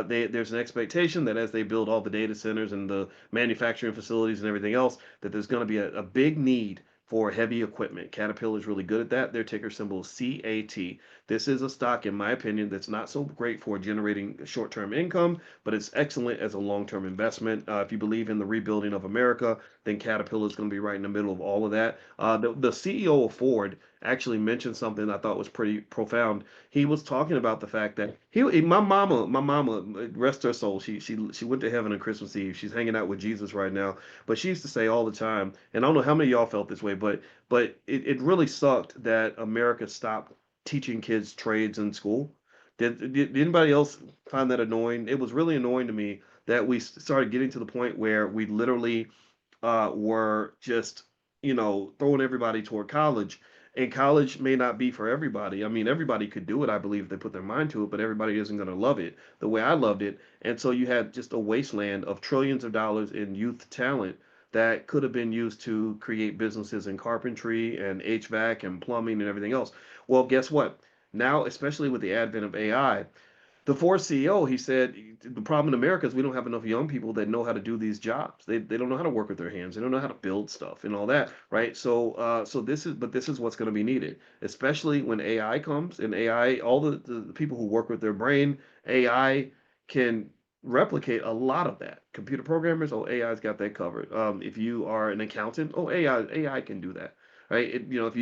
there's an expectation that as they build all the data centers and the manufacturing facilities and everything else, that there's going to be a big need for heavy equipment. Caterpillar is really good at that. Their ticker symbol is CAT. This is a stock, in my opinion, that's not so great for generating short-term income, but it's excellent as a long-term investment. If you believe in the rebuilding of America, then Caterpillar is going to be right in the middle of all of that. The CEO of Ford actually mentioned something I thought was pretty profound. He was talking about the fact that my mama, rest her soul, she went to heaven on Christmas Eve. She's hanging out with Jesus right now. But she used to say all the time, and I don't know how many of y'all felt this way, but it really sucked that America stopped teaching kids trades in school. Did anybody else find that annoying? It was really annoying to me that we started getting to the point where we literally were just, throwing everybody toward college. And college may not be for everybody. I mean, everybody could do it, I believe, if they put their mind to it, but everybody isn't going to love it the way I loved it. And so you had just a wasteland of trillions of dollars in youth talent that could have been used to create businesses in carpentry and HVAC and plumbing and everything else. Well, guess what? Now, especially with the advent of AI, the Ford CEO, he said, the problem in America is we don't have enough young people that know how to do these jobs. They don't know how to work with their hands. They don't know how to build stuff and all that, right? So this is what's going to be needed, especially when AI comes and AI, all the people who work with their brain, AI can replicate a lot of that. Computer programmers, oh, AI's got that covered. If you are an accountant, oh, AI can do that, right? If you if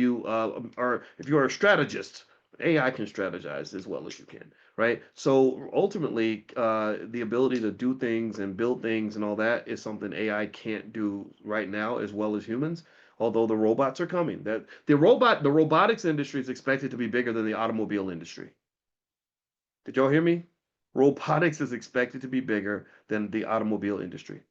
you are a strategist, AI can strategize as well as you can, right? So ultimately, the ability to do things and build things and all that is something AI can't do right now as well as humans. Although the robots are coming, that the robotics industry is expected to be bigger than the automobile industry. Did y'all hear me? Robotics is expected to be bigger than the automobile industry.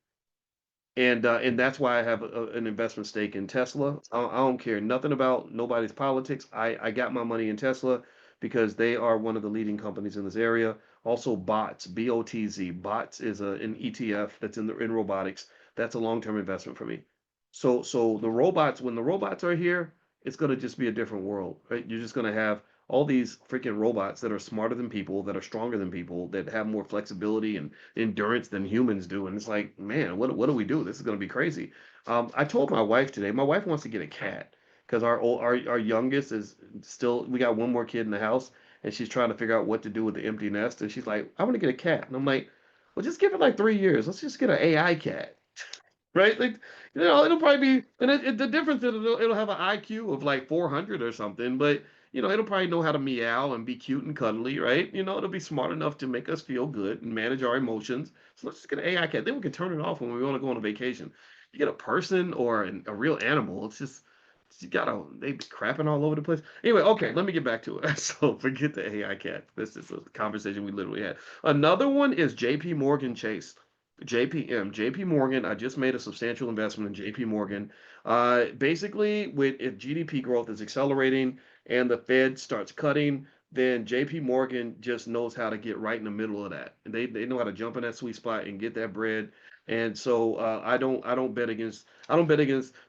And that's why I have an investment stake in Tesla. I don't care nothing about nobody's politics. I got my money in Tesla because they are one of the leading companies in this area. Also, Bots, BOTZ. Bots is an ETF that's in robotics. That's a long-term investment for me. So the robots, when the robots are here, it's gonna just be a different world, right? You're just gonna have all these freaking robots that are smarter than people, that are stronger than people, that have more flexibility and endurance than humans do. And it's like, man, what do we do? This is going to be crazy. I told my wife today, my wife wants to get a cat because our youngest is still, we got one more kid in the house and she's trying to figure out what to do with the empty nest. And she's like, I want to get a cat. And I'm like, well, just give it like 3 years. Let's just get an AI cat. Right? Like, it'll probably be, and the difference is it'll have an IQ of like 400 or something, but it'll probably know how to meow and be cute and cuddly, right? It'll be smart enough to make us feel good and manage our emotions. So let's just get an AI cat. Then we can turn it off when we want to go on a vacation. You get a person or a real animal, it's just you gotta they be crapping all over the place. Anyway, okay, let me get back to it. So forget the AI cat. This is a conversation we literally had. Another one is JP Morgan Chase. JP Morgan. I just made a substantial investment in JP Morgan. Basically, if GDP growth is accelerating and the Fed starts cutting, then JP Morgan just knows how to get right in the middle of that. And they know how to jump in that sweet spot and get that bread. And so I don't bet against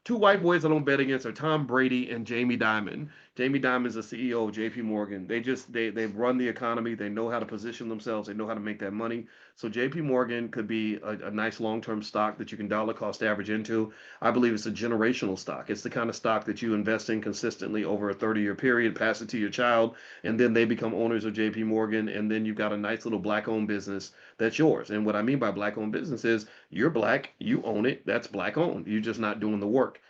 two white boys I don't bet against are Tom Brady and Jamie Dimon. Jamie Dimon is the CEO of JP Morgan. They've run the economy. They know how to position themselves. They know how to make that money. So JP Morgan could be a nice long-term stock that you can dollar cost average into. I believe it's a generational stock. It's the kind of stock that you invest in consistently over a 30-year period, pass it to your child, and then they become owners of JP Morgan, and then you've got a nice little black-owned business that's yours. And what I mean by black-owned business is you're black, you own it, that's black-owned. You're just not doing the work.